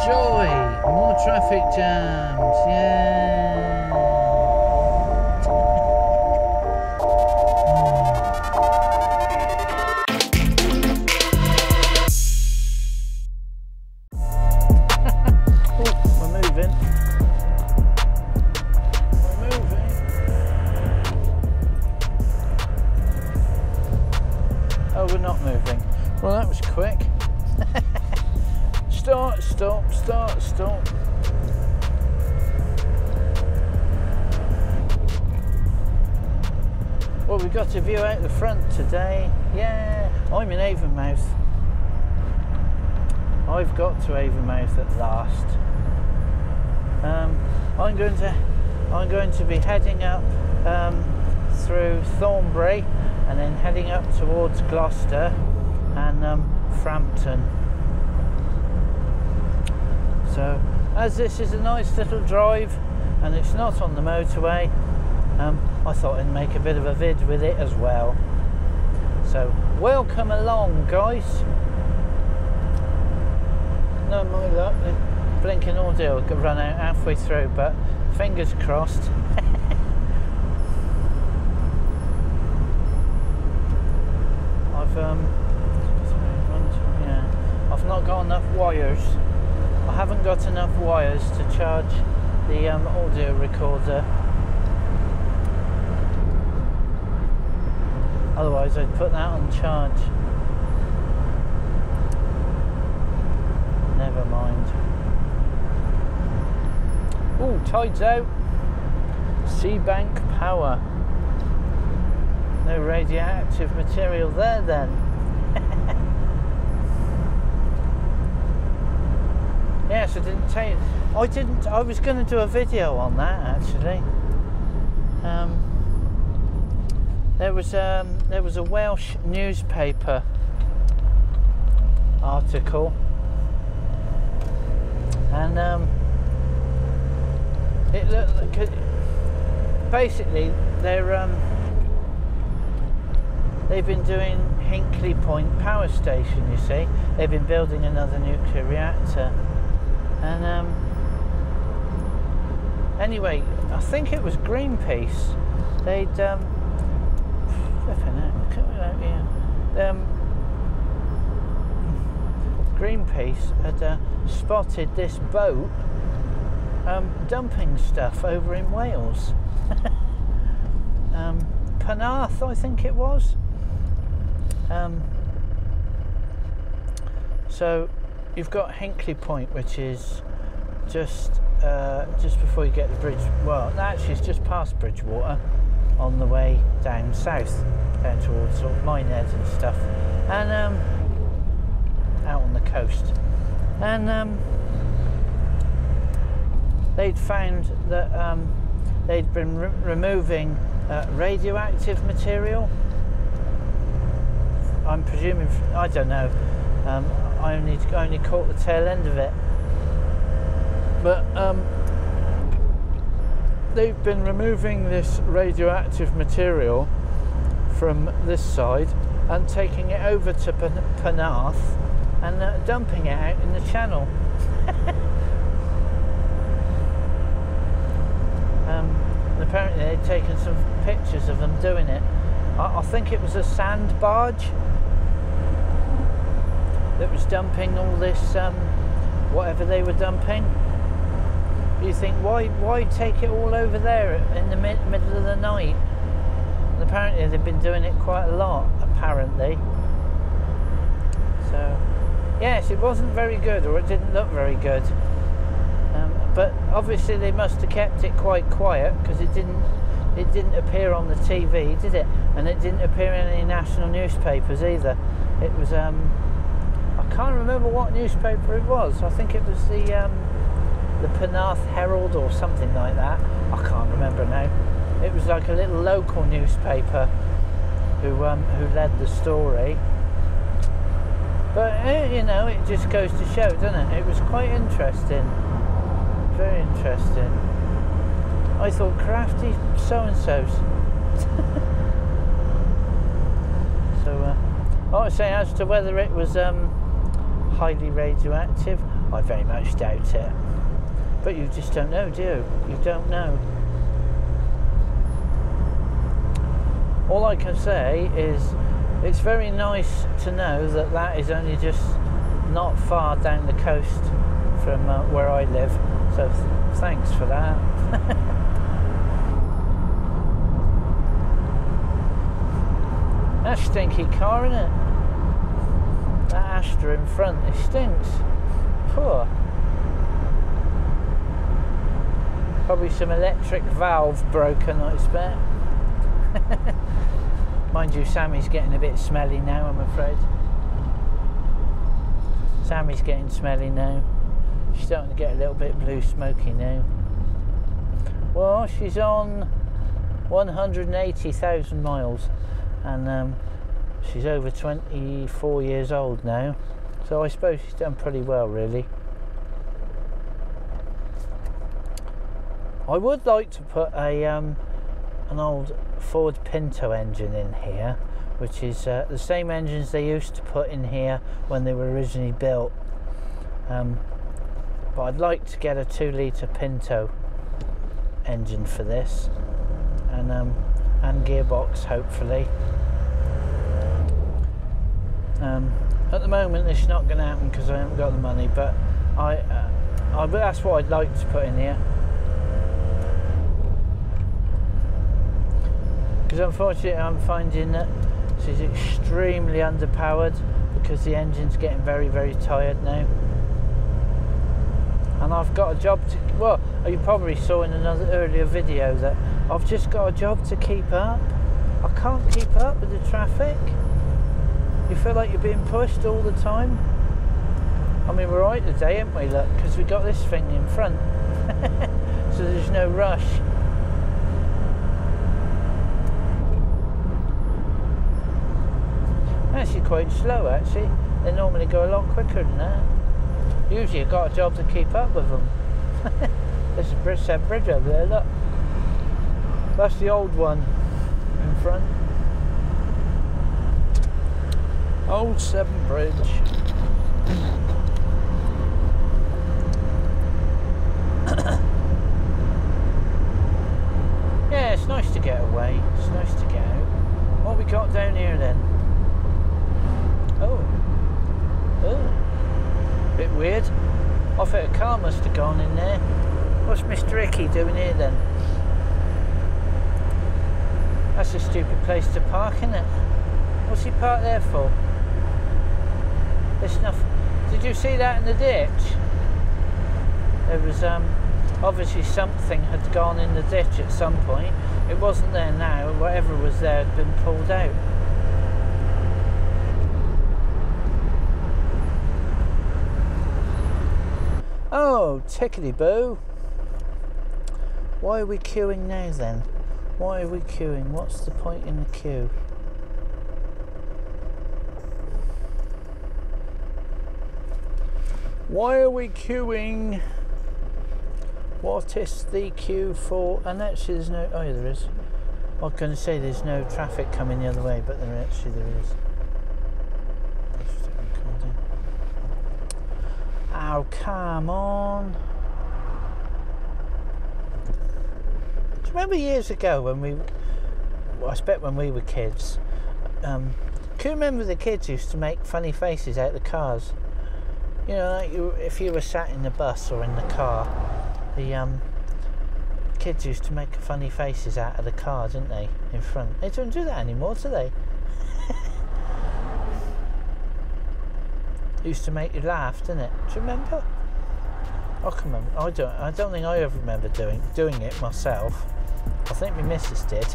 joy! More traffic jams, yeah! Oh, we're moving. We're moving. Oh, we're not moving. Well, that was quick. Start, stop, start, stop. Well, we've got a view out the front today. Yeah, I'm in Avonmouth. I've got to Avonmouth at last. I'm going to be heading up through Thornbury and then heading up towards Gloucester and Frampton. So, as this is a nice little drive and it's not on the motorway, I thought I'd make a bit of a vid with it as well. So, welcome along, guys. No, my luck, the blinking audio will run out halfway through, but fingers crossed. I've not got enough wires. I haven't got enough wires to charge the audio recorder. Otherwise I'd put that on charge. Never mind. Oh, tide's out. Sea bank power. No radioactive material there then. Yes, I didn't tell you. I was going to do a video on that actually. There was a Welsh newspaper article, and it looked like basically they've been doing Hinkley Point power station. You see, they've been building another nuclear reactor. And anyway, I think it was Greenpeace. They'd Greenpeace had spotted this boat dumping stuff over in Wales. Penarth, I think it was. So you've got Hinkley Point, which is just before you get the bridge. Well, actually, it's just past Bridgewater, on the way down south, down towards sort of Minehead and stuff, and out on the coast. And they'd found that they'd been removing radioactive material. I'm presuming, I don't know. I only caught the tail end of it, but they've been removing this radioactive material from this side and taking it over to Penarth and dumping it out in the channel. And apparently they'd taken some pictures of them doing it. I think it was a sand barge that was dumping all this whatever they were dumping. You think, why take it all over there in the middle of the night? And apparently they've been doing it quite a lot, apparently. So yes, it wasn't very good, or it didn't look very good, but obviously they must have kept it quite quiet, because it didn't appear on the TV, did it? And it didn't appear in any national newspapers either. It was I can't remember what newspaper it was. I think it was the Penarth Herald or something like that. I can't remember now. It was like a little local newspaper who led the story. But you know, it just goes to show, doesn't it? It was quite interesting, very interesting. I thought, crafty so-and-sos. So I was saying, as to whether it was highly radioactive? I very much doubt it. But you just don't know, do you? You don't know. All I can say is it's very nice to know that that is only just not far down the coast from where I live. So thanks for that. That stinky car, innit? That Astra in front, it stinks. Poor. Probably some electric valve broken, I expect. Mind you, Sammy's getting a bit smelly now, I'm afraid. Sammy's getting smelly now. She's starting to get a little bit blue smoky now. Well, she's on 180,000 miles and she's over 24 years old now. So I suppose she's done pretty well, really. I would like to put a an old Ford Pinto engine in here, which is the same engines they used to put in here when they were originally built. But I'd like to get a 2-litre Pinto engine for this, and gearbox, hopefully. At the moment, it's not going to happen because I haven't got the money, but that's what I'd like to put in here. Because unfortunately I'm finding that she's extremely underpowered because the engine's getting very, very tired now. And I've got a job to, well, you probably saw in another earlier video that I've just got a job to keep up. I can't keep up with the traffic. You feel like you're being pushed all the time. I mean, we're right today, aren't we, look, because we got this thing in front. So there's no rush. Actually quite slow, actually. They normally go a lot quicker than that. Usually you've got a job to keep up with them. There's a bridge over there, look. That's the old one in front. Old Severn Bridge. Yeah, it's nice to get away. It's nice to get out. What we got down here then? Oh, bit weird. I thought a car must have gone in there. What's Mr. Icky doing here then? That's a stupid place to park, isn't it? What's he parked there for? There's nothing. Did you see that in the ditch? There was obviously something had gone in the ditch at some point. It wasn't there now. Whatever was there had been pulled out. Oh, tickety-boo. Why are we queuing now then? Why are we queuing? What's the point in the queue? Why are we queuing? What is the queue for? And actually there's no, oh yeah, there is. I was going to say there's no traffic coming the other way, but there is. Oh, come on. Do you remember years ago when well, I expect when we were kids, can you remember the kids used to make funny faces out of the cars? You know, like if you were sat in the bus or in the car, the kids used to make funny faces out of the car, didn't they, in front? They don't do that anymore, do they? Used to make you laugh, didn't it? Do you remember? I can remember. I don't think I ever remember doing it myself. I think my missus did.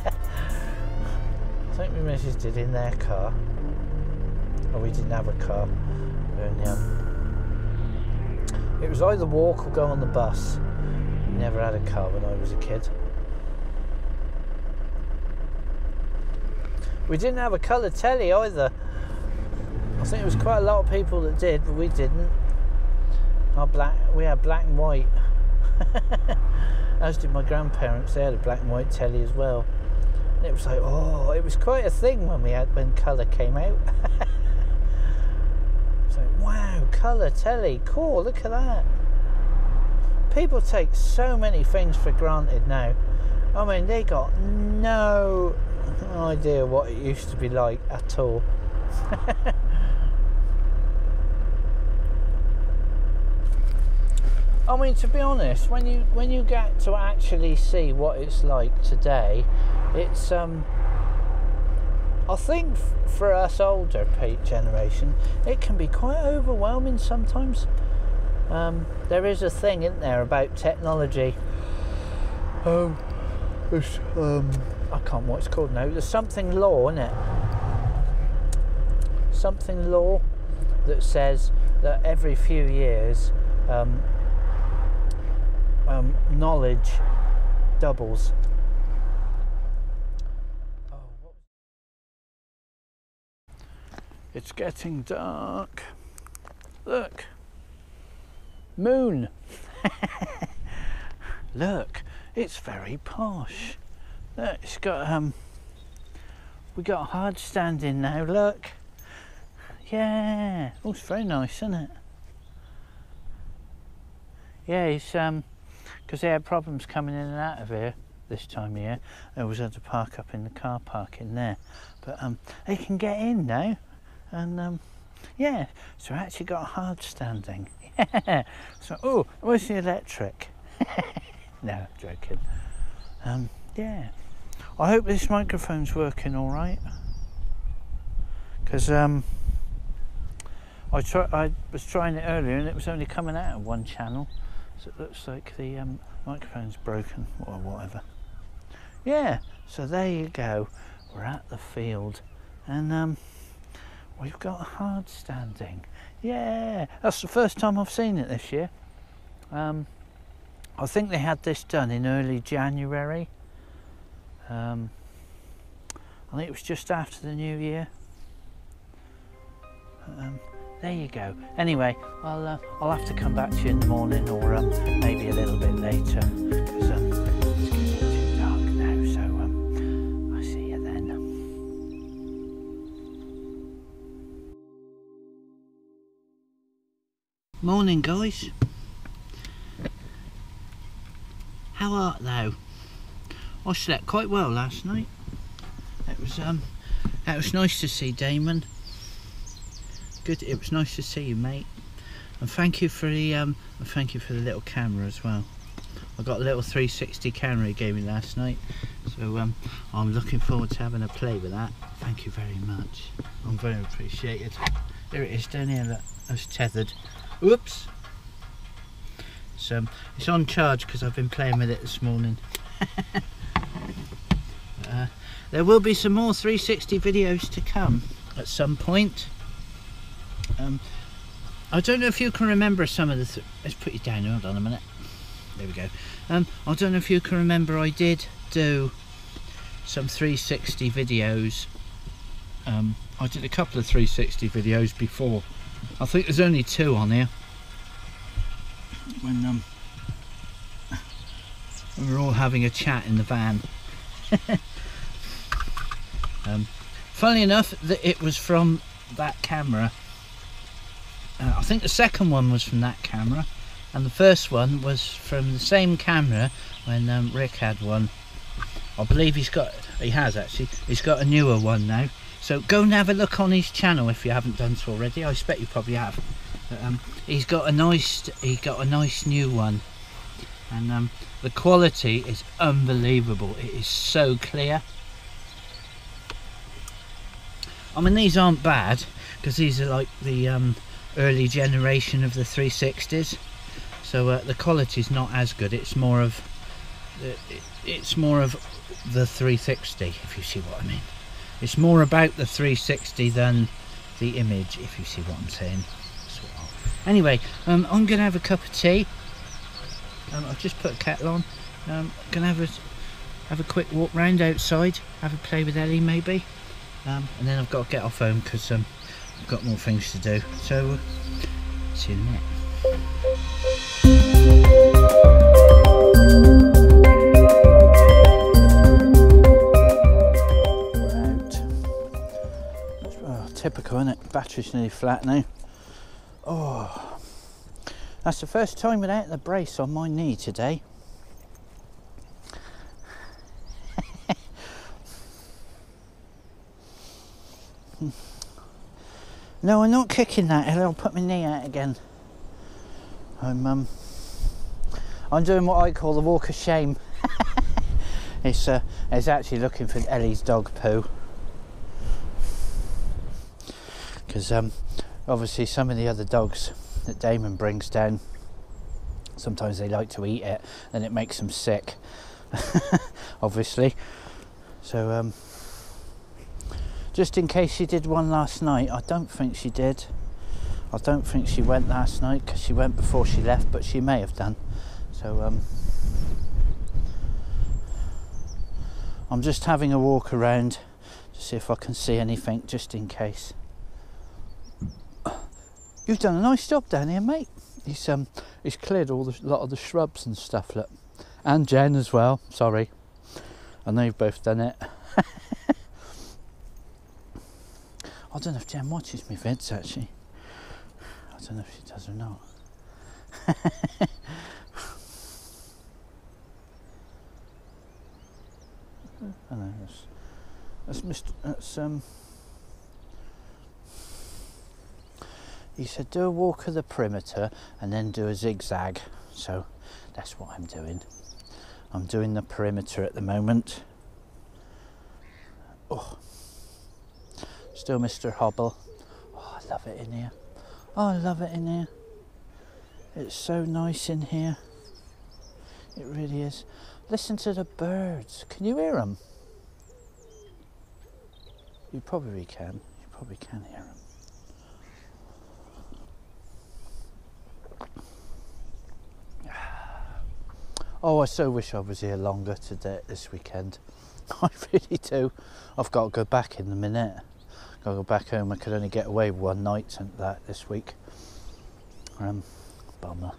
I think my missus did in their car. Oh, we didn't have a car. It was either walk or go on the bus. We never had a car when I was a kid. We didn't have a colour telly either. I think there was quite a lot of people that did, but we didn't. We had black and white. As did my grandparents. They had a black and white telly as well. And it was like, oh, it was quite a thing when colour came out. It's like, wow. colour telly. Cool, look at that. People take so many things for granted now. I mean, they got no idea what it used to be like at all. I mean, to be honest, when you get to actually see what it's like today, it's I think for us older generation, it can be quite overwhelming sometimes. There is a thing, isn't there, about technology. I can't remember what it's called now. There's something law, isn't it? Something law that says that every few years knowledge doubles. It's getting dark. Look. Moon. Look, it's very posh. Look, it's got we got a hard stand in now, look. Yeah. Oh, it's very nice, isn't it? Yeah, it's because they had problems coming in and out of here this time of year. They always had to park up in the car park in there. But they can get in now. And yeah, so I actually got a hard standing. Yeah. So, oh, where's the electric? No, I'm joking. Yeah. I hope this microphone's working all right. Because I was trying it earlier and it was only coming out of one channel. So it looks like the microphone's broken or whatever. Yeah, so there you go. We're at the field. And we've got a hard standing. Yeah, that's the first time I've seen it this year. I think they had this done in early January. I think it was just after the new year. There you go. Anyway, I'll have to come back to you in the morning, or maybe a little bit later, because it's getting too dark now. So I'll see you then. Morning, guys. How art thou? I slept quite well last night. It was nice to see Damon. Good. It was nice to see you, mate. And thank you for the little camera as well. I got a little 360 camera he gave me last night, so I'm looking forward to having a play with that. Thank you very much. I'm very appreciated. There it is down here. Look, I was tethered. Whoops. So it's on charge because I've been playing with it this morning. There will be some more 360 videos to come at some point. I don't know if you can remember some of the let's put you down, hold on a minute. There we go. I don't know if you can remember, I did do some 360 videos. I did a couple of 360 videos before. I think there's only 2 on here. When we were all having a chat in the van. Funnily enough, it was from that camera. I think the second one was from that camera, and the first one was from the same camera when Rick had one. I believe he has actually. He's got a newer one now. So go and have a look on his channel if you haven't done so already. I expect you probably have. But, he got a nice new one, and the quality is unbelievable. It is so clear. I mean, these aren't bad because these are like the early generation of the 360s, so the quality is not as good. It's more of the 360, if you see what I mean. It's more about the 360 than the image, if you see what I'm saying. Anyway, I'm gonna have a cup of tea. I've just put a kettle on. Gonna have a quick walk round outside, have a play with Ellie maybe, and then I've got to get off home because I've got more things to do. So see you in a minute. We're out. Oh, typical, isn't it? Battery's nearly flat now. Oh, that's the first time without the brace on my knee today. No, I'm not kicking that, it'll put my knee out again. I'm doing what I call the walk of shame. It's actually looking for Ellie's dog poo. Because obviously some of the other dogs that Damon brings down, sometimes they like to eat it and it makes them sick. Obviously. So just in case she did one last night, I don't think she did. I don't think she went last night because she went before she left, but she may have done. So I'm just having a walk around to see if I can see anything, just in case. You've done a nice job down here, mate. He's cleared a lot of the shrubs and stuff, look. And Jen as well, sorry. I know you've both done it. I don't know if Jen watches me vids, actually. I don't know if she does or not. I know, he said do a walk of the perimeter and then do a zigzag, so that's what I'm doing. I'm doing the perimeter at the moment. Oh, still Mr. Hobble. Oh, I love it in here. Oh, I love it in here. It's so nice in here. It really is. Listen to the birds. Can you hear them? You probably can. You probably can hear them. Oh, I so wish I was here longer today, this weekend. I really do. I've got to go back in a minute. Got to go back home. I could only get away one night and that this week. Bummer.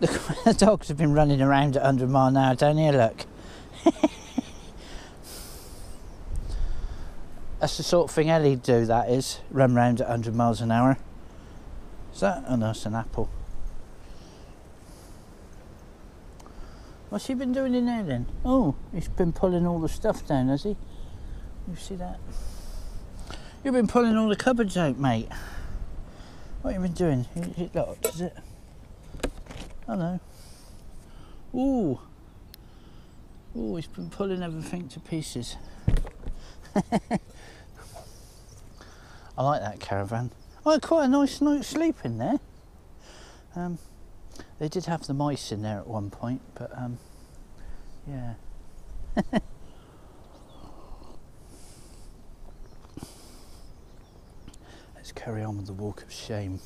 Look, the dogs have been running around at 100 mile an hour down here, look. That's the sort of thing Ellie'd do, that is. Run round at 100 miles an hour. Is that? Oh no, it's an apple. What's he been doing in there then? Oh, he's been pulling all the stuff down, has he? You see that? You've been pulling all the cupboards out, mate. What have you been doing? Is it locked, is it? Oh no. Ooh. Ooh, he's been pulling everything to pieces. I like that caravan. I had quite a nice night's sleep in there. They did have the mice in there at one point, but yeah. Let's carry on with the walk of shame.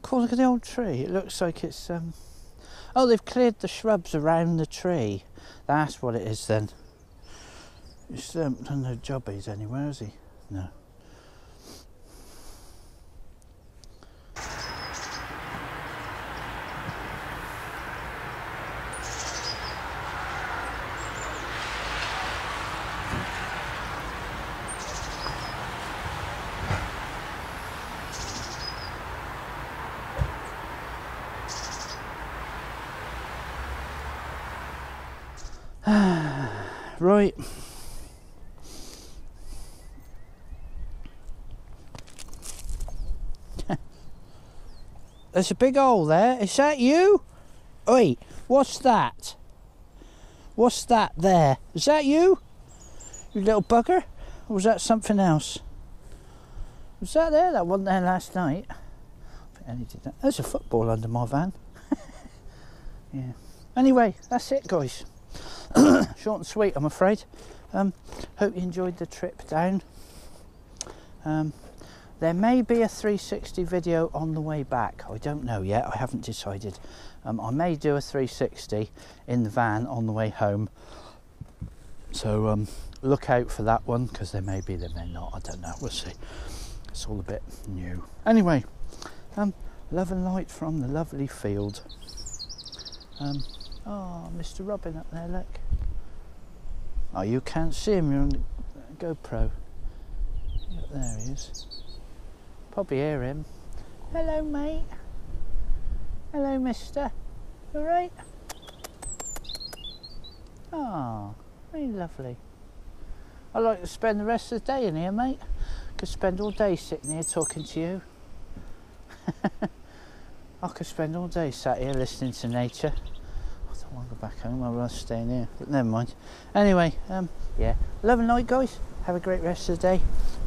Cool, look at the old tree. It looks like it's oh, they've cleared the shrubs around the tree. That's what it is then. He's done no jobbies anywhere, has he? No. Right. There's a big hole there. Is that you? Oi, what's that? What's that there? Is that you? You little bugger? Or was that something else? Was that there? That wasn't there last night. I think Ellie did that. There's a football under my van. Yeah. Anyway, that's it, guys. Short and sweet, I'm afraid. Hope you enjoyed the trip down. There may be a 360 video on the way back. I don't know yet. I haven't decided. I may do a 360 in the van on the way home. So look out for that one, because there may be, there may not. I don't know. We'll see. It's all a bit new. Anyway, love and light from the lovely field. Oh, Mr. Robin up there, look. Oh, you can't see him, you're on the GoPro. Look, there he is. Probably hear him. Hello, mate. Hello, mister. All right? Oh, very lovely. I'd like to spend the rest of the day in here, mate. Could spend all day sitting here talking to you. I could spend all day sat here listening to nature. I don't want to go back home, I'd rather stay in here, but never mind. Anyway, yeah, love and light, guys. Have a great rest of the day.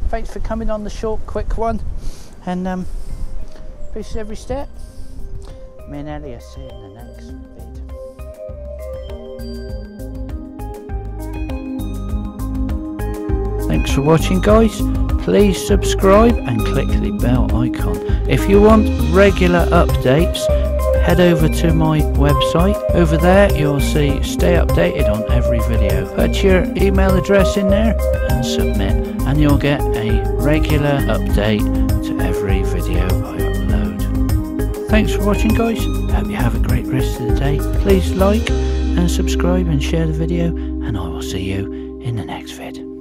Thanks for coming on the short, quick one. And peace every step. Me and Ellie will see you in the next vid. Thanks for watching, guys. Please subscribe and click the bell icon. If you want regular updates, head over to my website. Over there you'll see stay updated on every video. Put your email address in there and submit, and you'll get a regular update to every video I upload. Thanks for watching, guys. Hope you have a great rest of the day. Please like and subscribe and share the video, and I will see you in the next vid.